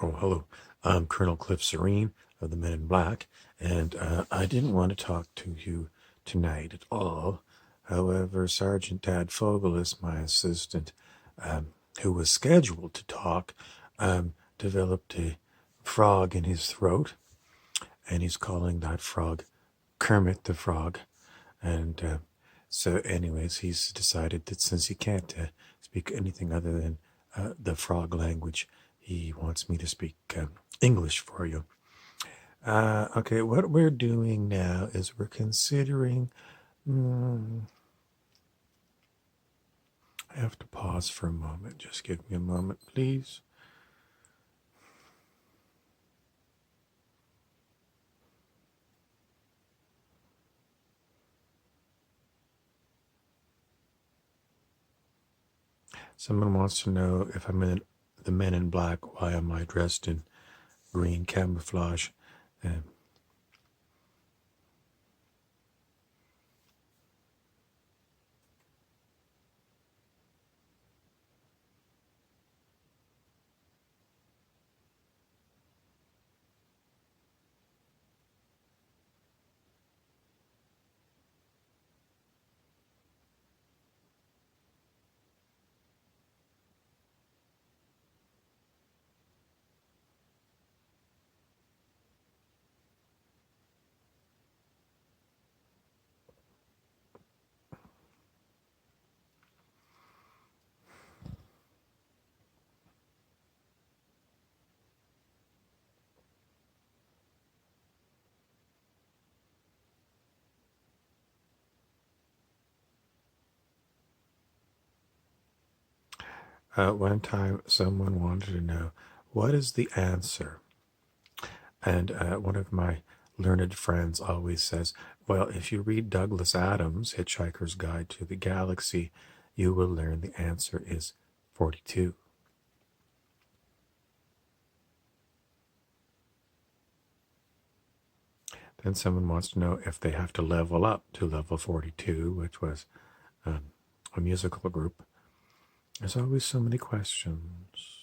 Oh, hello. I'm Colonel Cliff Soreen of the Men in Black, and I didn't want to talk to you tonight at all. However, Sergeant Dad Fogolas, my assistant, who was scheduled to talk, developed a frog in his throat, and he's calling that frog Kermit the Frog. And so, anyways, he's decided that since he can't speak anything other than the frog language, he wants me to speak English for you. Okay, what we're doing now is we're considering. Mm, I have to pause for a moment. Just give me a moment, please. Someone wants to know if I'm in the Men in Black. Why am I dressed in green camouflage? Uh, one time, someone wanted to know what is the answer. And one of my learned friends always says, well, if you read Douglas Adams' Hitchhiker's Guide to the Galaxy, you will learn the answer is 42. Then someone wants to know if they have to level up to level 42, which was a musical group. There's always so many questions.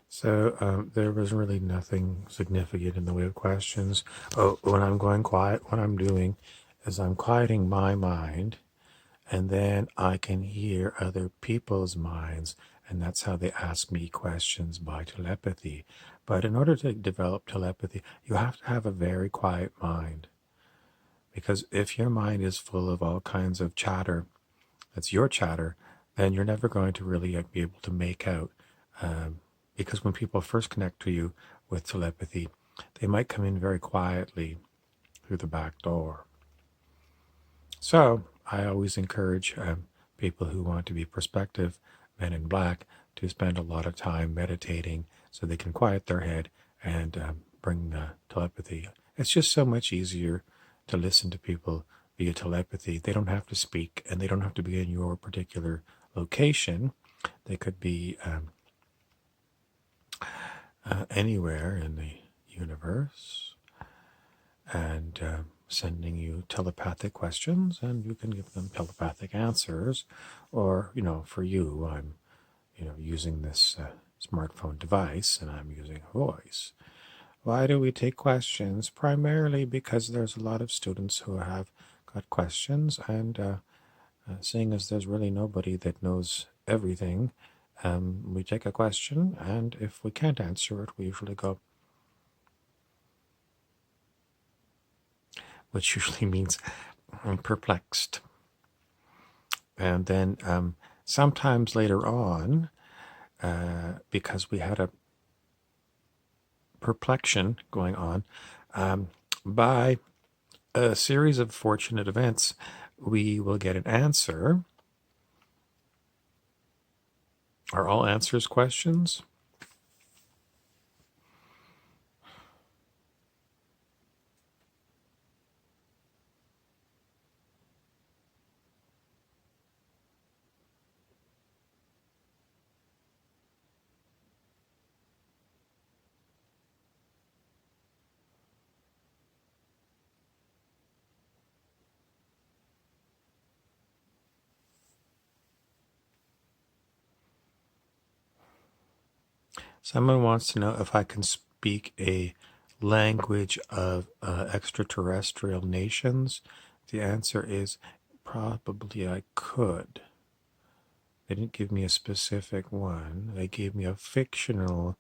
So there was really nothing significant in the way of questions. Oh, when I'm going quiet, what I'm doing is I'm quieting my mind, and then I can hear other people's minds, and that's how they ask me questions by telepathy. But in order to develop telepathy, you have to have a very quiet mind. Because if your mind is full of all kinds of chatter, that's your chatter, then you're never going to really be able to make out. Because when people first connect to you with telepathy, they might come in very quietly through the back door. So I always encourage people who want to be prospective men in black to spend a lot of time meditating so they can quiet their head and bring telepathy. It's just so much easier to listen to people via telepathy. They don't have to speak and they don't have to be in your particular location. They could be anywhere in the universe, and sending you telepathic questions, and you can give them telepathic answers. Or, for you, I'm, using this smartphone device, and I'm using voice. Why do we take questions? Primarily because there's a lot of students who have got questions, and seeing as there's really nobody that knows everything, we take a question, and if we can't answer it, we usually go, which usually means I'm perplexed. And then sometimes later on, because we had a perplexion going on, by a series of fortunate events, we will get an answer. Are all answers questions? Someone wants to know if I can speak a language of extraterrestrial nations. The answer is probably I could. They didn't give me a specific one. They gave me a fictional.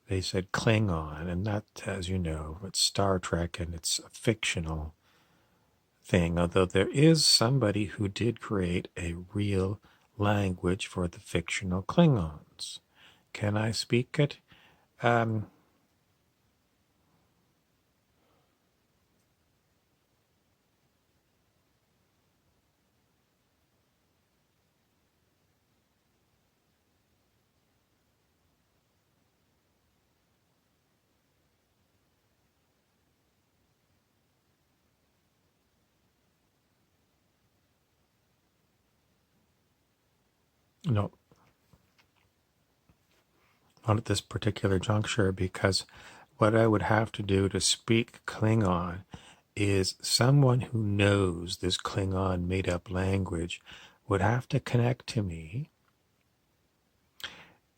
They said Klingon, and that, as you know, it's Star Trek, and it's a fictional thing. Although there is somebody who did create a real language for the fictional Klingons. Can I speak it? No, not at this particular juncture, because what I would have to do to speak Klingon is someone who knows this Klingon made up language would have to connect to me.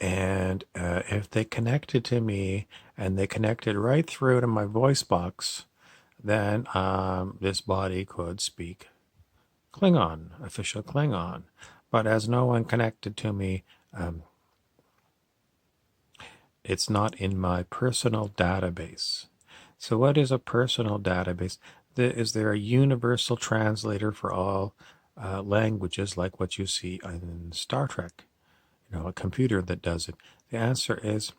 And if they connected to me and they connected right through to my voice box, then this body could speak Klingon, official Klingon. But as no one connected to me, it's not in my personal database. So what is a personal database? Is there a universal translator for all languages, like what you see in Star Trek? A computer that does it. The answer is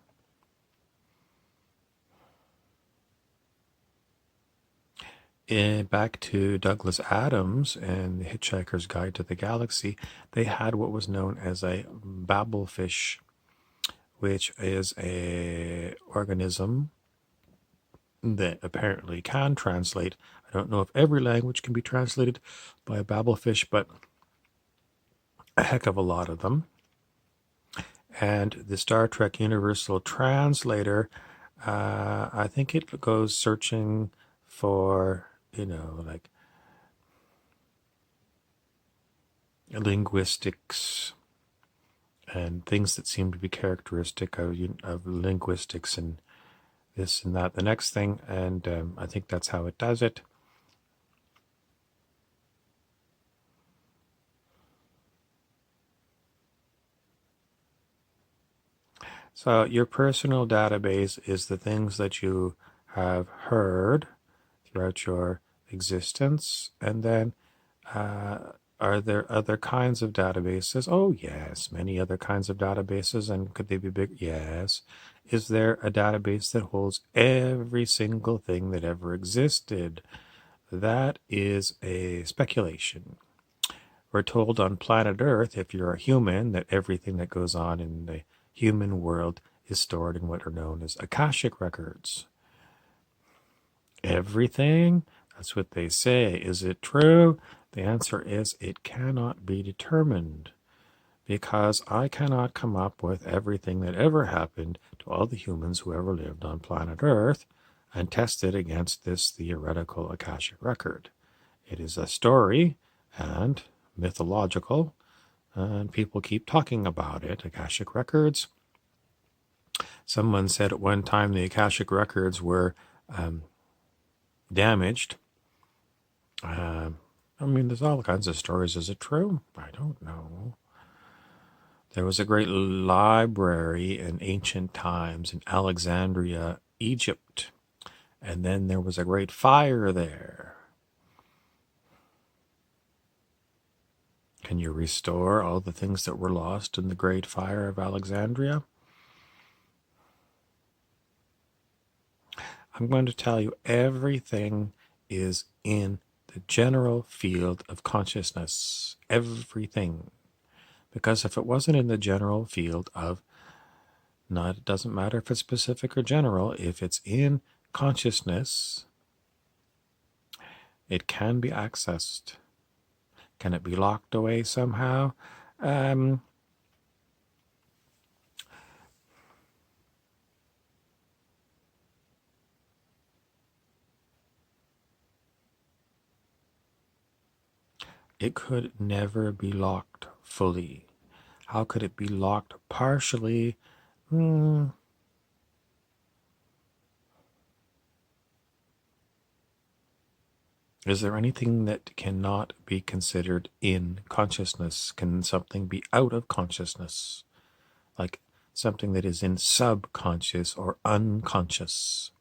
back to Douglas Adams and the Hitchhiker's Guide to the Galaxy. They had what was known as a babblefish, which is a organism that apparently can translate. I don't know if every language can be translated by a babblefish, but a heck of a lot of them. And the Star Trek Universal Translator, I think it goes searching for, like linguistics and things that seem to be characteristic of linguistics and this and that, the next thing. And I think that's how it does it. So your personal database is the things that you have heard throughout your existence. And then are there other kinds of databases? Oh, yes, many other kinds of databases. And could they be big? Yes. Is there a database that holds every single thing that ever existed? That is a speculation. We're told on planet Earth, if you're a human, that everything that goes on in the human world is stored in what are known as Akashic records. Everything? That's what they say. Is it true? The answer is it cannot be determined, because I cannot come up with everything that ever happened to all the humans who ever lived on planet Earth and test it against this theoretical Akashic record. It is a story and mythological, and people keep talking about it. Akashic records. Someone said at one time the Akashic records were damaged. I mean, there's all kinds of stories. Is it true? I don't know. There was a great library in ancient times in Alexandria, Egypt, and then there was a great fire there. Can you restore all the things that were lost in the great fire of Alexandria? I'm going to tell you everything is in the general field of consciousness. Everything. Because if it wasn't in the general field of, not, it doesn't matter if it's specific or general, if it's in consciousness, it can be accessed. Can it be locked away somehow? It could never be locked fully. How could it be locked partially? Is there anything that cannot be considered in consciousness? Can something be out of consciousness? Like something that is in subconscious or unconscious?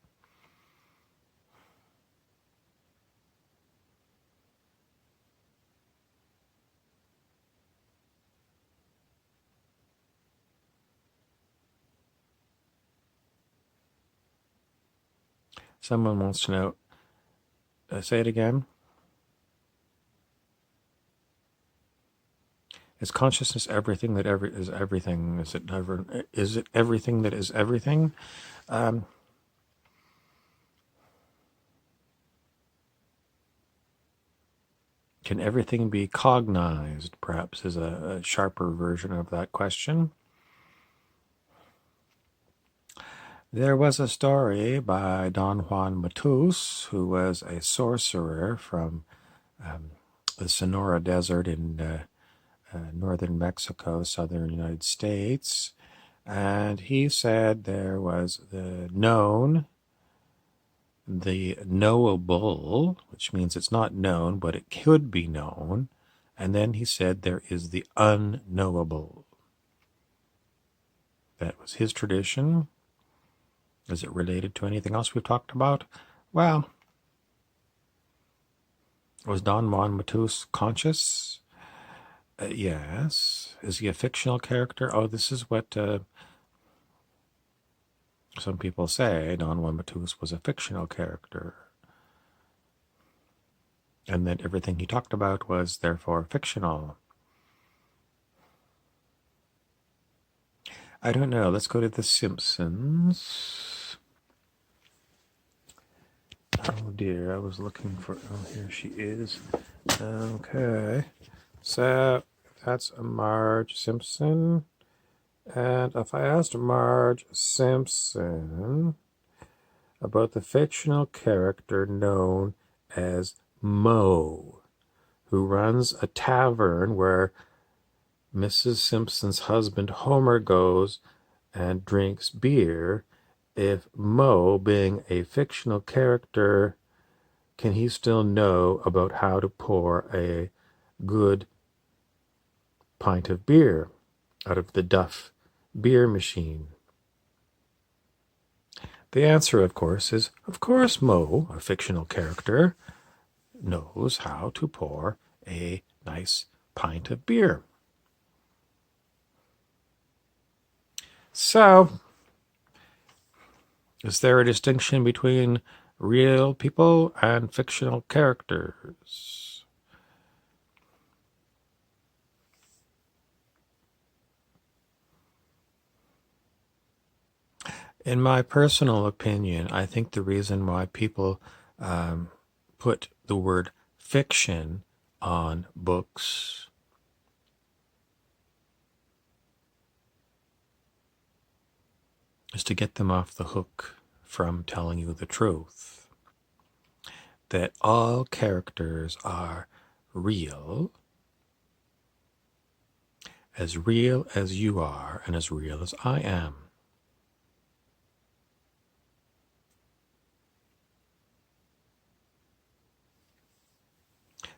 Someone wants to know, say it again. Is consciousness everything that is everything? Is it never? Is it everything that is everything? Can everything be cognized? Perhaps is a sharper version of that question. There was a story by Don Juan Matus, who was a sorcerer from the Sonora Desert in northern Mexico, southern United States. And he said there was the known, the knowable, which means it's not known, but it could be known. And then he said there is the unknowable. That was his tradition. Is it related to anything else we've talked about? Well, was Don Juan Matus conscious? Yes. Is he a fictional character? Oh, this is what some people say. Don Juan Matus was a fictional character. And that everything he talked about was therefore fictional. I don't know. Let's go to The Simpsons. Oh dear, I was looking for... Oh, here she is. Okay. So, that's Marge Simpson. And if I asked Marge Simpson about the fictional character known as Moe, who runs a tavern where Mrs. Simpson's husband Homer goes and drinks beer, if Moe, being a fictional character, can he still know about how to pour a good pint of beer out of the Duff beer machine? The answer, of course, is, of course, Moe, a fictional character, knows how to pour a nice pint of beer. So, is there a distinction between real people and fictional characters? In my personal opinion, I think the reason why people put the word fiction on books is to get them off the hook from telling you the truth. That all characters are real as you are, and as real as I am.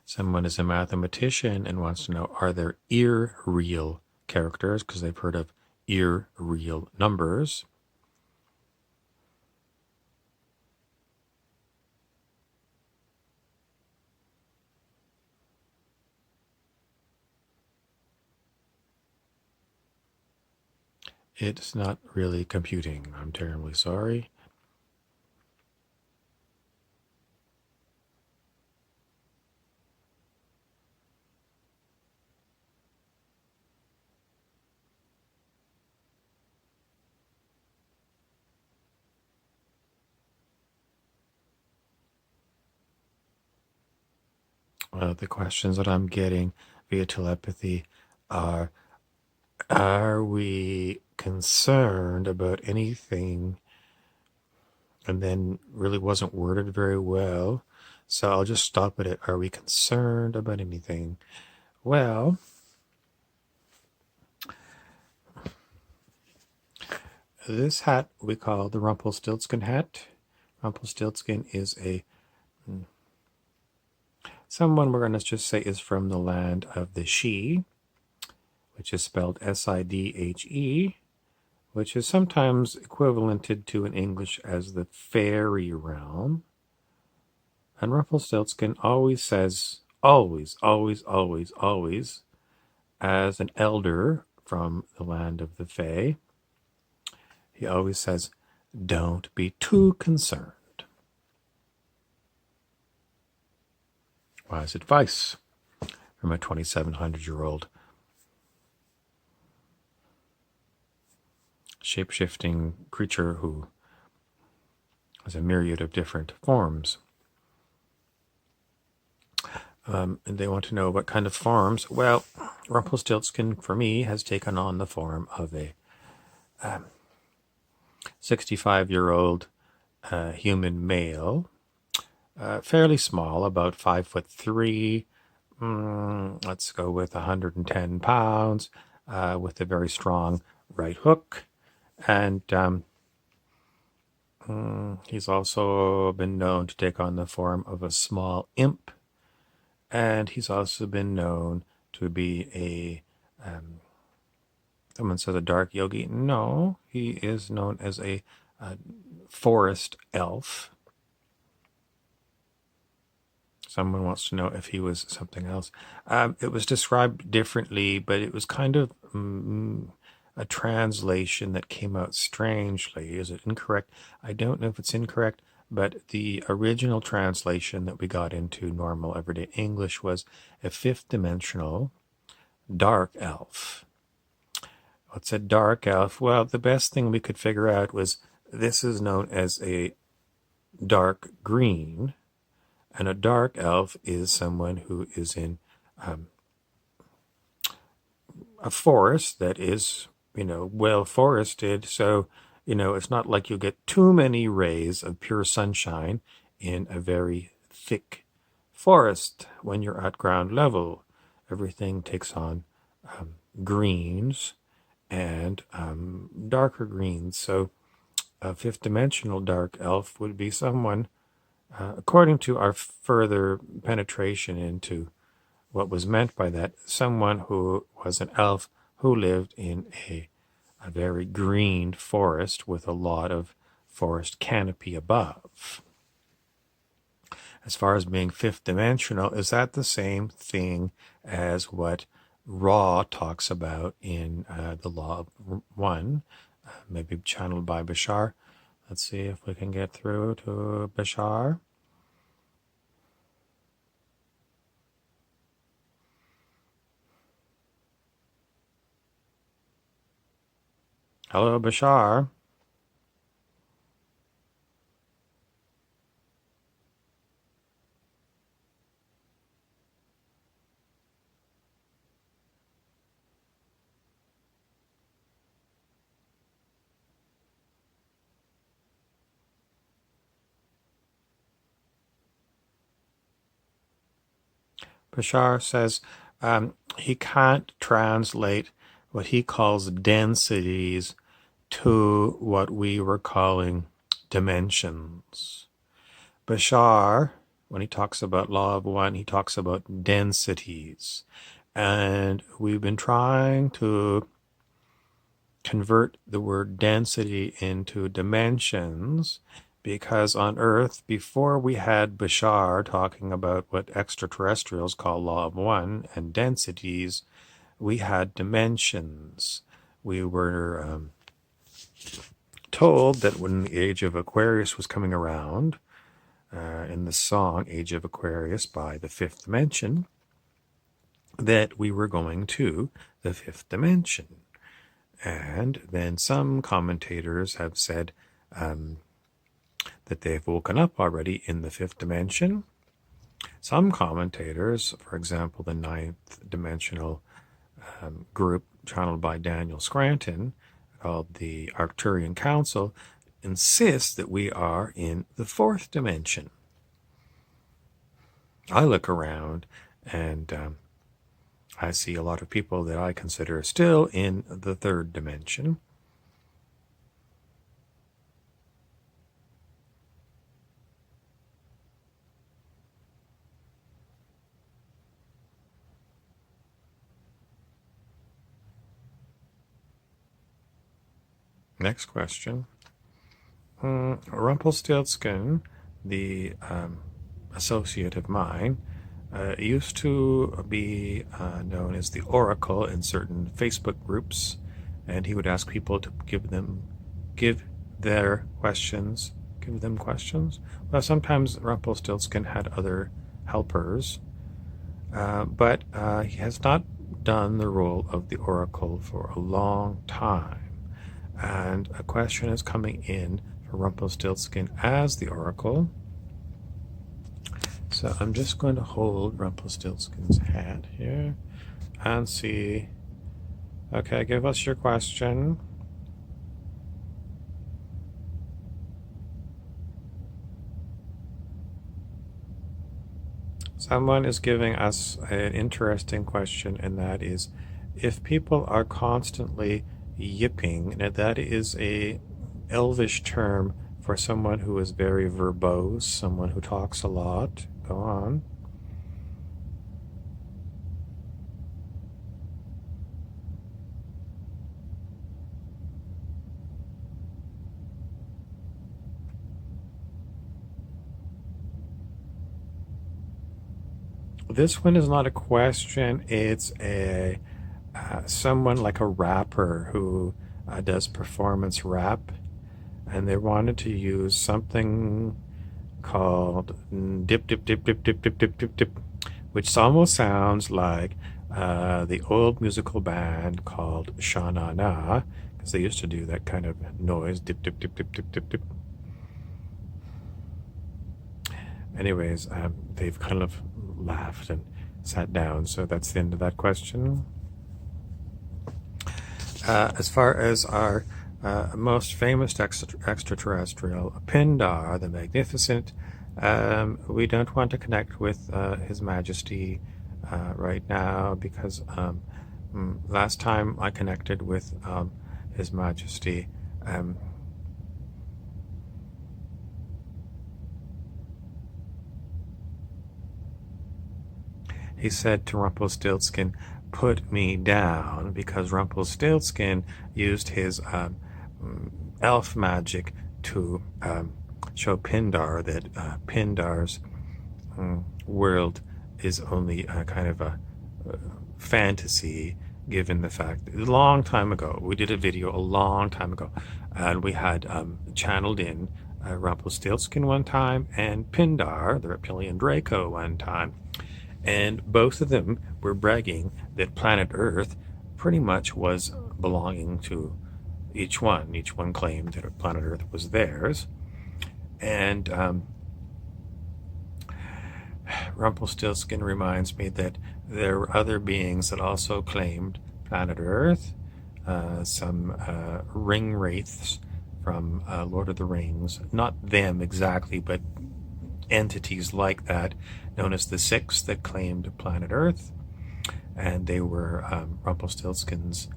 Someone is a mathematician and wants to know, are there irreal characters? Because they've heard of irreal numbers. It's not really computing. I'm terribly sorry. The questions that I'm getting via telepathy are we concerned about anything? And then really wasn't worded very well. So I'll just stop it at, are we concerned about anything? Well, this hat we call the Rumpelstiltskin hat. Rumpelstiltskin is someone we're going to just say is from the land of the Sidhe, which is spelled Sidhe, which is sometimes equivalented to in English as the fairy realm. And Rumpelstiltskin always says, always, as an elder from the land of the Fae, he always says, don't be too concerned. Wise advice from a 2,700-year-old shape-shifting creature who has a myriad of different forms. And they want to know what kind of forms. Well, Rumpelstiltskin, for me, has taken on the form of a 65-year-old human male, fairly small, about 5'3". Let's go with 110 pounds, with a very strong right hook. And he's also been known to take on the form of a small imp. And he's also been known to be a, someone says a dark yogi. No, he is known as a forest elf. Someone wants to know if he was something else. It was described differently, but it was kind of a translation that came out strangely. Is it incorrect? I don't know if it's incorrect, but the original translation that we got into normal everyday English was a fifth dimensional dark elf. What's a dark elf? Well, the best thing we could figure out was this is known as a dark green. And a dark elf is someone who is in a forest that is, well forested. So, it's not like you get too many rays of pure sunshine in a very thick forest when you're at ground level. Everything takes on greens and darker greens. So, a fifth dimensional dark elf would be someone, according to our further penetration into what was meant by that, someone who was an elf who lived in a very green forest with a lot of forest canopy above. As far as being fifth dimensional, is that the same thing as what Ra talks about in the Law of One, maybe channeled by Bashar? Let's see if we can get through to Bashar. Hello, Bashar. Bashar says he can't translate what he calls densities to what we were calling dimensions. Bashar, when he talks about law of one, he talks about densities. And we've been trying to convert the word density into dimensions because on Earth, before we had Bashar talking about what extraterrestrials call law of one and densities, we had dimensions. We were told that when the age of Aquarius was coming around, in the song Age of Aquarius by the Fifth Dimension, that we were going to the fifth dimension. And then some commentators have said that they've woken up already in the fifth dimension. Some commentators, for example, the ninth dimensional group channeled by Daniel Scranton, called the Arcturian Council, insist that we are in the fourth dimension. I look around and I see a lot of people that I consider still in the third dimension. Next question. Rumpelstiltskin, the associate of mine, used to be known as the Oracle in certain Facebook groups, and he would ask people to give them questions. Well, sometimes Rumpelstiltskin had other helpers, but he has not done the role of the Oracle for a long time. And a question is coming in for Rumpelstiltskin as the Oracle. So I'm just going to hold Rumpelstiltskin's hat here and see. Okay, give us your question. Someone is giving us an interesting question, and that is, if people are constantly yipping, now that is a elvish term for someone who is very verbose, someone who talks a lot. Go on. This one is not a question, it's a someone like a rapper who does performance rap, and they wanted to use something called dip dip dip dip dip dip dip dip dip, which almost sounds like the old musical band called Sha Na Na, because they used to do that kind of noise, dip dip dip dip dip dip dip. Anyways, they've kind of laughed and sat down, so that's the end of that question. As far as our most famous extraterrestrial, Pindar the Magnificent, we don't want to connect with His Majesty right now because last time I connected with His Majesty, he said to Rumpelstiltskin, "Put me down," because Rumpelstiltskin used his elf magic to show Pindar that Pindar's world is only kind of a fantasy, given the fact that a long time ago, we did a video a long time ago, and we had channeled in Rumpelstiltskin one time and Pindar, the reptilian Draco, one time. And both of them were bragging that planet Earth pretty much was belonging to each one. Each one claimed that planet Earth was theirs. And Rumpelstiltskin reminds me that there were other beings that also claimed planet Earth, some ring wraiths from Lord of the Rings. Not them exactly, but entities like that, known as the Six, that claimed planet Earth, and they were Rumpelstiltskin's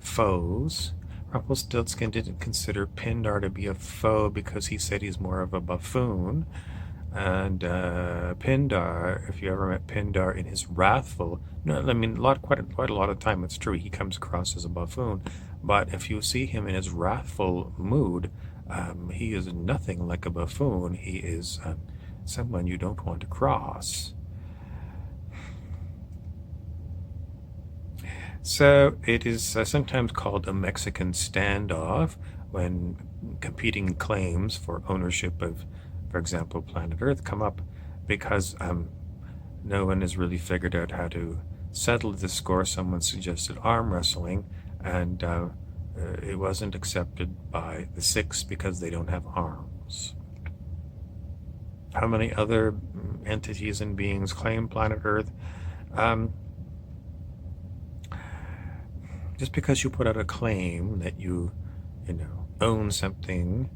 foes. Rumpelstiltskin didn't consider Pindar to be a foe because he said he's more of a buffoon. And Pindar, if you ever met Pindar in his wrathful, no, I mean, quite a lot of time, it's true, he comes across as a buffoon. But if you see him in his wrathful mood, he is nothing like a buffoon. He is someone you don't want to cross. So it is sometimes called a Mexican standoff when competing claims for ownership of, for example, planet Earth come up, because no one has really figured out how to settle the score. Someone suggested arm wrestling, and it wasn't accepted by the Six because they don't have arms. How many other entities and beings claim planet Earth? Just because you put out a claim that you own something,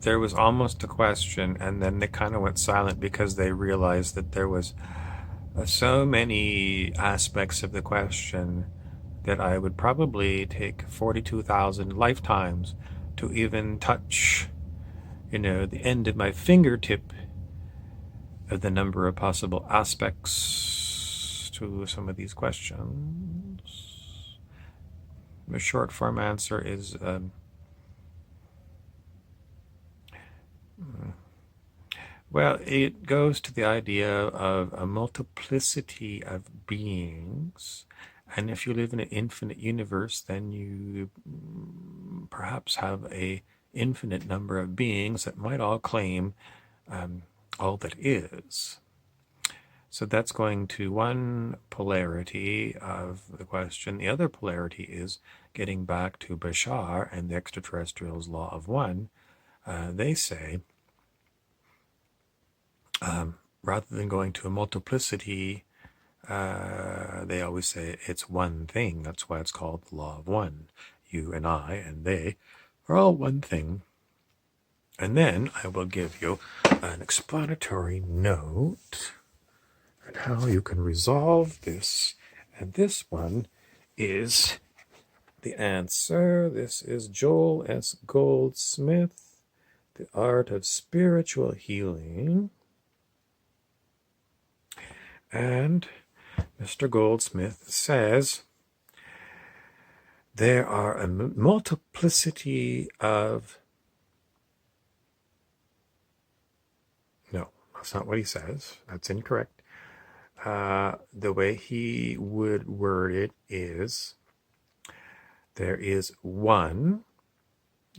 there was almost a question, and then they kind of went silent because they realized that there was so many aspects of the question that I would probably take 42,000 lifetimes to even touch, the end of my fingertip of the number of possible aspects to some of these questions. The short form answer is well, it goes to the idea of a multiplicity of beings. And if you live in an infinite universe, then you perhaps have a infinite number of beings that might all claim all that is. So that's going to one polarity of the question. The other polarity is getting back to Bashar and the extraterrestrials' law of one. They say, rather than going to a multiplicity, they always say it's one thing. That's why it's called the law of one. You and I and they are all one thing. And then I will give you an explanatory note on how you can resolve this. And this one is the answer. This is Joel S. Goldsmith, The Art of Spiritual Healing. And Mr. Goldsmith says there are a multiplicity of... No, that's not what he says. That's incorrect. The way he would word it is, there is one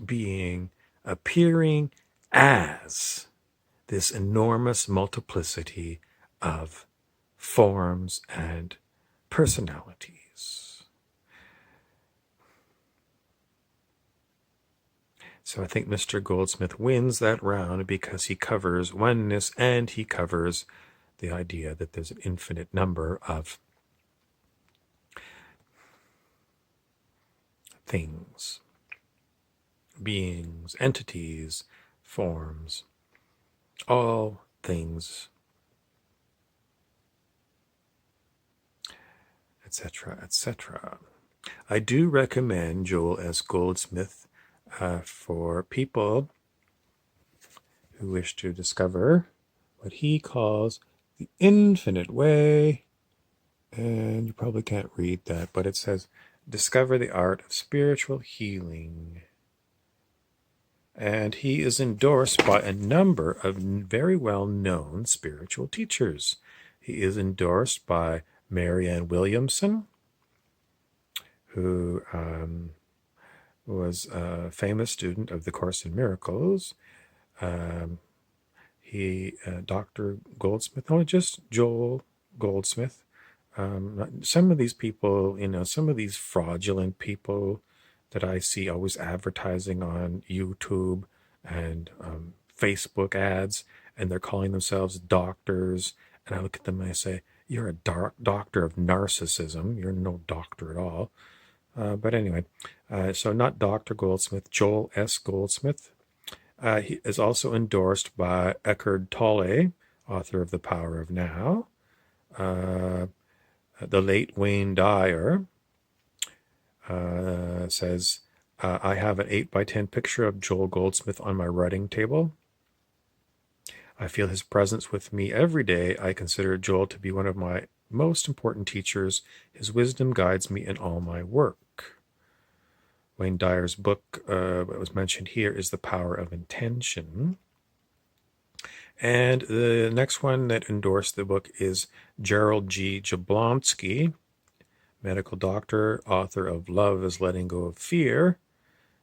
being appearing as this enormous multiplicity of forms and personalities. So I think Mr. Goldsmith wins that round because he covers oneness and he covers the idea that there's an infinite number of things, beings, entities, forms, all things, etc., etc. I do recommend Joel S. Goldsmith for people who wish to discover what he calls the infinite way. And you probably can't read that, but it says, discover the art of spiritual healing. And he is endorsed by a number of very well-known spiritual teachers. He is endorsed by Marianne Williamson, who was a famous student of the Course in Miracles. Dr. Goldsmith, no, just Joel Goldsmith. Some of these people, some of these fraudulent people that I see always advertising on YouTube and Facebook ads, and they're calling themselves doctors. And I look at them and I say, "You're a doctor of narcissism. You're no doctor at all." But anyway, so not Dr. Goldsmith, Joel S. Goldsmith. He is also endorsed by Eckhart Tolle, author of The Power of Now, the late Wayne Dyer, says, I have an 8 by 10 picture of Joel Goldsmith on my writing table. I feel his presence with me every day. I consider Joel to be one of my most important teachers. His wisdom guides me in all my work. Wayne Dyer's book, what was mentioned here, is The Power of Intention. And the next one that endorsed the book is Gerald G. Jablonski, medical doctor, author of Love is Letting Go of Fear.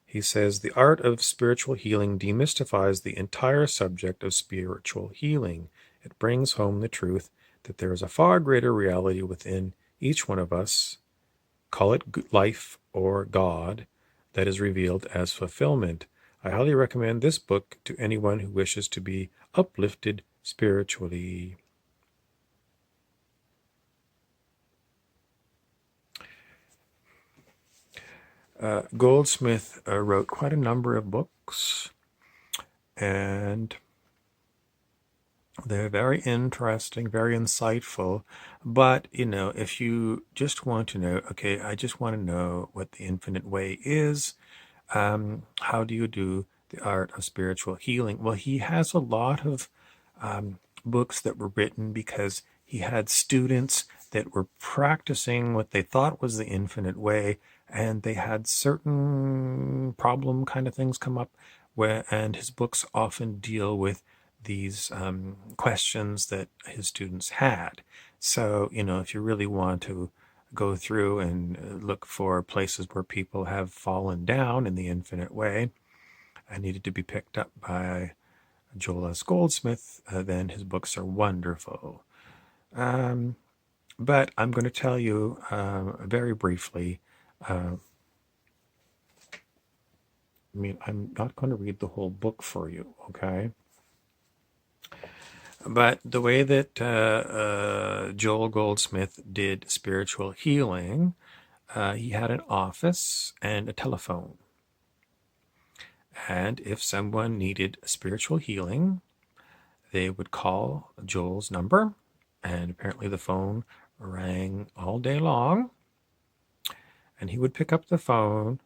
He says, the art of spiritual healing demystifies the entire subject of spiritual healing. It brings home the truth that there is a far greater reality within each one of us, call it life or God, that is revealed as fulfillment. I highly recommend this book to anyone who wishes to be uplifted spiritually. Goldsmith wrote quite a number of books, and they're very interesting, very insightful. But, if you just want to know, okay, I just want to know what the infinite way is, how do you do the art of spiritual healing? Well, he has a lot of books that were written because he had students that were practicing what they thought was the infinite way, and they had certain problem kind of things come up and his books often deal with these questions that his students had. So, if you really want to go through and look for places where people have fallen down in the infinite way and needed to be picked up by Joel S. Goldsmith, then his books are wonderful. But I'm going to tell you very briefly. I'm not going to read the whole book for you, okay? But the way that Joel Goldsmith did spiritual healing, he had an office and a telephone. And if someone needed spiritual healing, they would call Joel's number, and apparently the phone rang all day long, and he would pick up the phone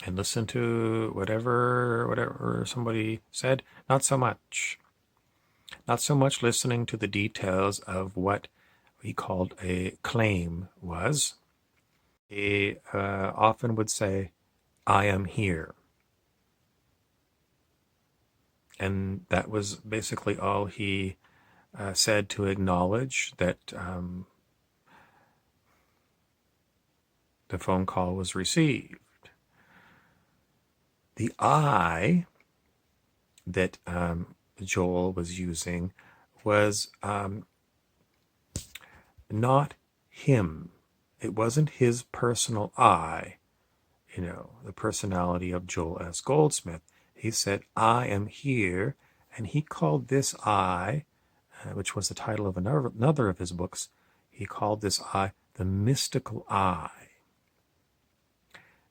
and listen to whatever somebody said. Not so much listening to the details of what he called a claim was. He often would say, I am here. And that was basically all he said to acknowledge that the phone call was received. The I that Joel was using was not him. It wasn't his personal I, the personality of Joel S. Goldsmith. He said, I am here, and he called this I, which was the title of another of his books, he called this I the mystical I.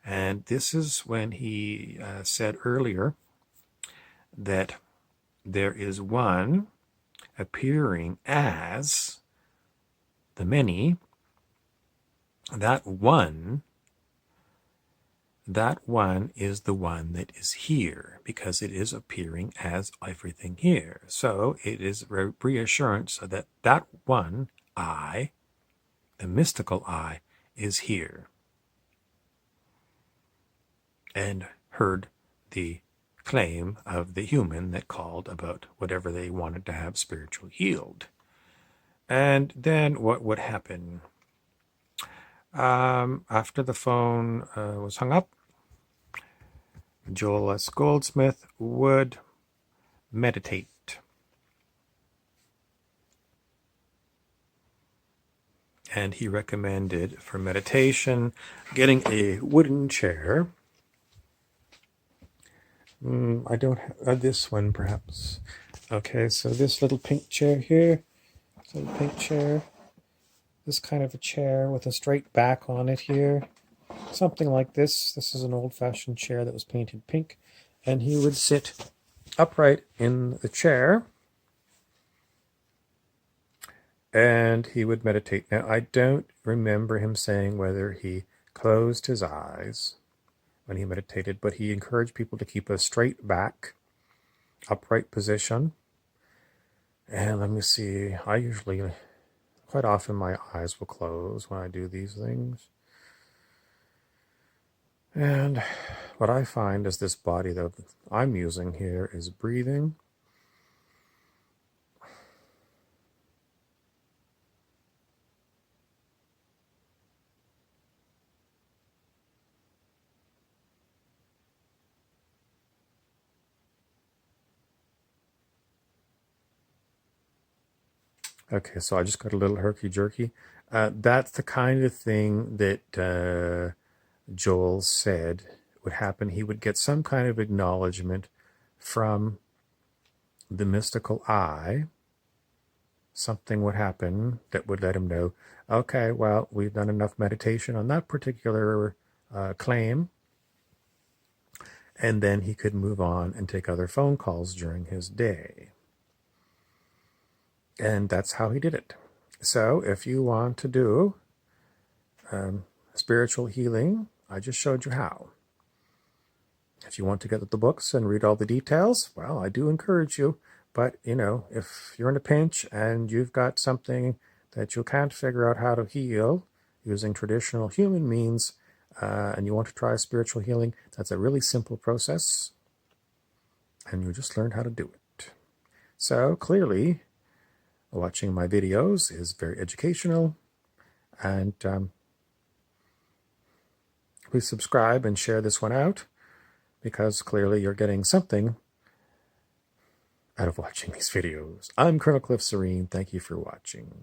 And this is when he said earlier that there is one appearing as the many. That one is the one that is here, because it is appearing as everything here. So it is reassurance that that one I, the mystical I, is here. And heard the claim of the human that called about whatever they wanted to have spiritually healed. And then what would happen? After the phone was hung up, Joel S. Goldsmith would meditate. and he recommended for meditation getting a wooden chair. I don't have this one, perhaps. Okay, so this little pink chair here, this little pink chair, this kind of a chair with a straight back on it here, something like this. This is an old-fashioned chair that was painted pink, and he would sit upright in the chair, and he would meditate. Now, I don't remember him saying whether he closed his eyes when he meditated, but he encouraged people to keep a straight back, upright position. And let me see, I usually, quite often my eyes will close when I do these things. And what I find is this body that I'm using here is breathing. Okay, so I just got a little herky-jerky. That's the kind of thing that Joel said would happen. He would get some kind of acknowledgement from the mystical eye. Something would happen that would let him know, okay, well, we've done enough meditation on that particular claim. And then he could move on and take other phone calls during his day. And that's how he did it. So if you want to do spiritual healing, I just showed you how. If you want to get the books and read all the details, well, I do encourage you. But, if you're in a pinch and you've got something that you can't figure out how to heal using traditional human means, and you want to try spiritual healing, that's a really simple process. And you just learn how to do it. So clearly, watching my videos is very educational, and please subscribe and share this one out, because clearly you're getting something out of watching these videos. I'm Colonel Cliff Soreen. Thank you for watching.